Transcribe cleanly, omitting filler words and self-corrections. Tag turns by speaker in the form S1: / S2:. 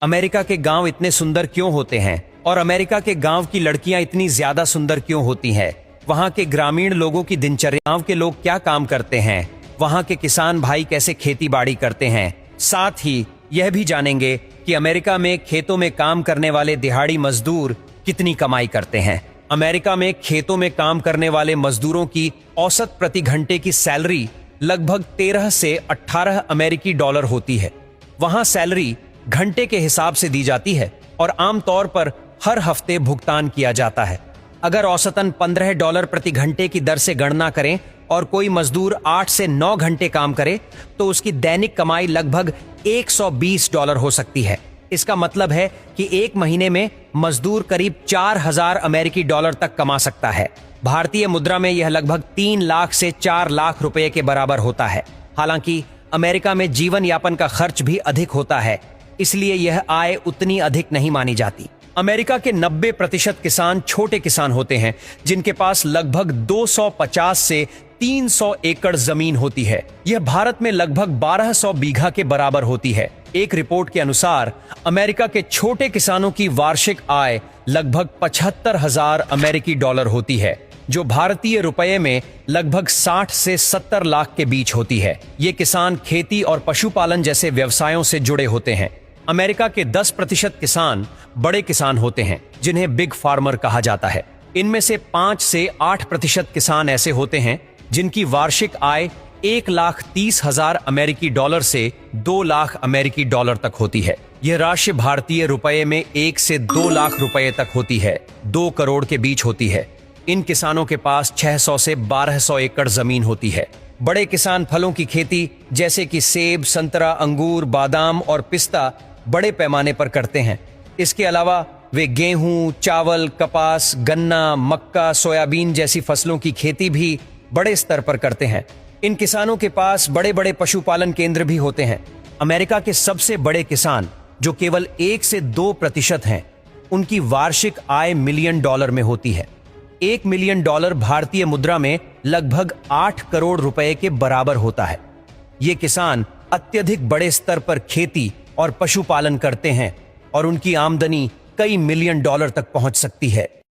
S1: America के गांव इतने सुंदर क्यों होते हैं और अमेरिका के गांव की लड़कियां इतनी ज्यादा सुंदर क्यों होती हैं? वहां के ग्रामीण लोगों की दिनचर्या, गांव के लोग क्या काम करते हैं, वहां के किसान भाई कैसे खेती बाड़ी करते हैं। साथ ही यह भी जानेंगे कि अमेरिका में खेतों में काम करने वाले दिहाड़ी मजदूर कितनी कमाई करते हैं। अमेरिका में खेतों में काम करने वाले मजदूरों की औसत प्रति घंटे की सैलरी लगभग 13 से 18 अमेरिकी डॉलर होती है। वहां सैलरी घंटे के हिसाब से दी जाती है और आमतौर पर हर हफ्ते भुगतान किया जाता है। अगर औसतन $15 प्रति घंटे की दर से गणना करें और कोई मजदूर 8 से 9 घंटे काम करे तो उसकी दैनिक कमाई लगभग $120 हो सकती है। इसका मतलब है कि एक महीने में मजदूर करीब 4000 अमेरिकी डॉलर तक कमा सकता है। भारतीय मुद्रा में यह लगभग 3 लाख से 4 लाख रुपए के बराबर होता है। हालांकि अमेरिका में जीवन यापन का खर्च भी अधिक होता है, इसलिए यह आय उतनी अधिक नहीं मानी जाती। अमेरिका के 90% किसान छोटे किसान होते हैं, जिनके पास लगभग 250 से 300 एकड़ जमीन होती है। यह भारत में लगभग 1200 बीघा के बराबर होती है। एक रिपोर्ट के अनुसार अमेरिका के छोटे किसानों की वार्षिक आय लगभग 75,000 अमेरिकी डॉलर होती है, जो भारतीय रुपये में लगभग 60 से 70 लाख के बीच होती है। ये किसान खेती और पशुपालन जैसे व्यवसायों से जुड़े होते हैं। अमेरिका के 10% किसान बड़े किसान होते हैं, जिन्हें बिग फार्मर कहा जाता है। इनमें से 5 से 8% किसान ऐसे होते हैं जिनकी वार्षिक आय 1,30,000 अमेरिकी डॉलर से 2 लाख अमेरिकी डॉलर तक होती है। यह राशि भारतीय रुपये में 1 से 2 लाख रुपए तक होती है, 2 करोड़ के बीच होती है। इन किसानों के पास 600 से 1200 एकड़ जमीन होती है। बड़े किसान फलों की खेती जैसे कि सेब, संतरा, अंगूर, बादाम और पिस्ता बड़े पैमाने पर करते हैं। इसके अलावा वे गेहूं, चावल, कपास, गन्ना, मक्का, सोयाबीन जैसी फसलों की खेती भी बड़े स्तर पर करते हैं। इन किसानों के पास बड़े बड़े पशुपालन केंद्र भी होते हैं। अमेरिका के सबसे बड़े किसान, जो केवल 1 से 2% हैं, उनकी वार्षिक आय मिलियन डॉलर में होती है। $1 मिलियन भारतीय मुद्रा में लगभग 8 करोड़ रुपए के बराबर होता है। ये किसान अत्यधिक बड़े स्तर पर खेती और पशुपालन करते हैं और उनकी आमदनी कई मिलियन डॉलर तक पहुंच सकती है।